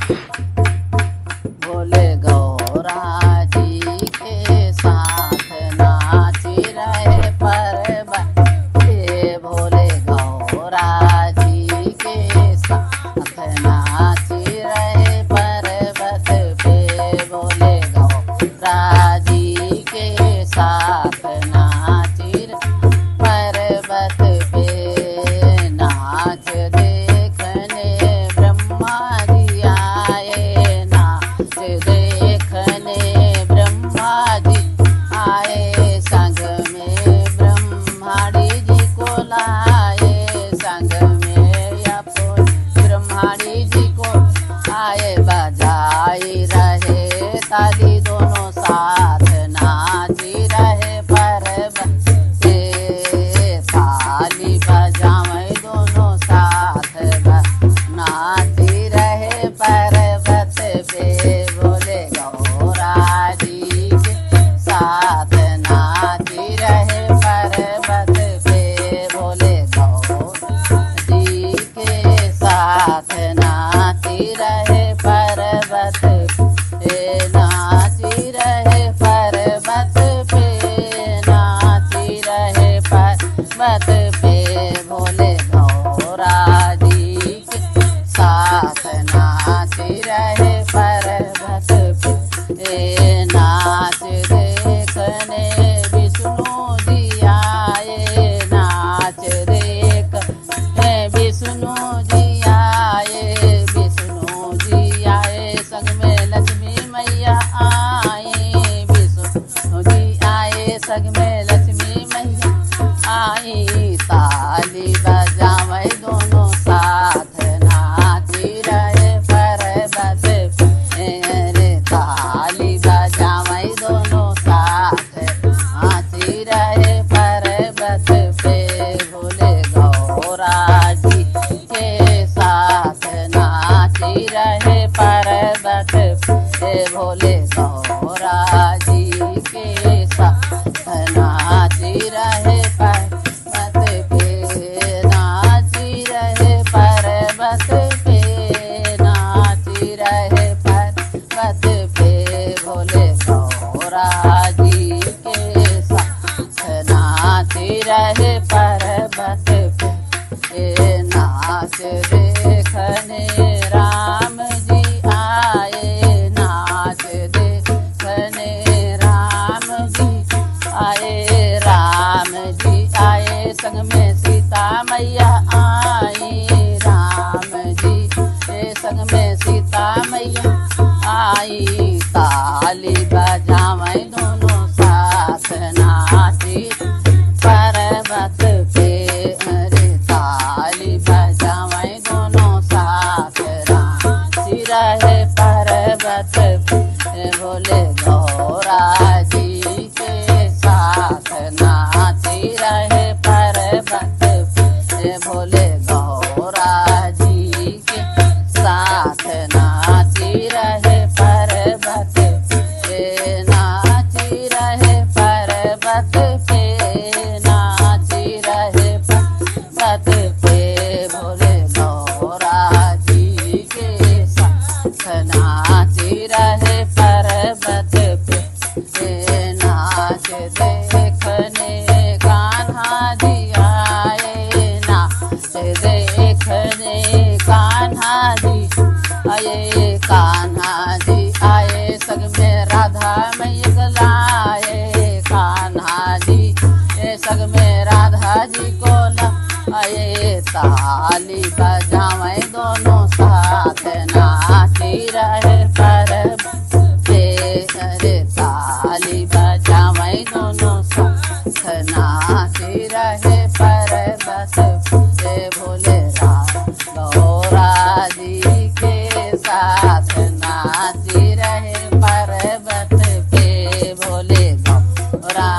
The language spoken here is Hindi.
भोले गौरा जी के साथ नाची रहे पर्वत पे। भोले गौरा जी के साथ नाची रहे पर्वत पे। भोले गौरा जी के साथ नाची पर्वत पे। नाच देखने ब्रह्मा जी आए, नाच देखने ब्रह्मा जी आए। संग में ब्रह्माणी जी को लाए, संग में अपन ब्रह्माणी जी को आए। बजाई रहे ताली दोनों साथ नाची रहे पर्वत पे। ताली बजावे दोनों साथ नाची रहे पर्वत पे। भोले गौरा जी के साथ नाची रहे पर्वत पे। भोले गौरा जी के साथ नाची रहे पर्वत पे। नाची रहे पर्वत पे, नाची रहे पर्वत पे। भोले गौरा जी के साथ नाची रहे पर्वत पे। नाच देखने विष्णु जी आए, नाच देखने विष्णु जी आए। विष्णु जी आए संग में लक्ष्मी मैया आई। विष्णु जी आए संग में लक्ष्मी मैया आई। ताली बजावे दोनों साथ नाची रहे पर्वत पे। ताली बजावे दोनों साथ नाची रहे पर्वत पे। भोले गौरा जी के साथ नाची रहे पर्वत पे। भोले गौरा जी के साथ नाची रहे पर्वत पे। नाची रहे पर्वत पे, नाची रहे पर्वत पे। भोले गौरा जी के साथ नाची रहे पर्वत पे। नाच देखने राम जी आए, नाच देखने राम जी आए। राम जी आए संग में सीता मैया आई। राम जी के संग में सीता मैया आई। ताली बजावे दोनों साथ नाची पर्वत पे। अरे ताली बजावे दोनों साथ नाची रहे पर्वत पे। भोले गौरा जी के साथ नाची रहे पर्वत पे। भोले गौरा जी के साथ नाची रहे पर्वत पे। नाची रहे पर्वत पे, नाची रहे पर्वत पे। भोले गौरा जी के साथ नाची रहे पर्वत पे। नाच देखने कान्हा जी आए, नाच देखने कान्हा जी आए। कान्हा जी आए संग में राधा मैया लाए। कान्हा जी संग में राधा जी को लाए। ताली बजावे दोनों साथ नाची रहे पर्वत पे। अरे ताली बजावे दोनों साथ नाची रहे पर्वत पे। भोले गौरा जी के साथ नाची रहे पर्वत पे। भोले गौरा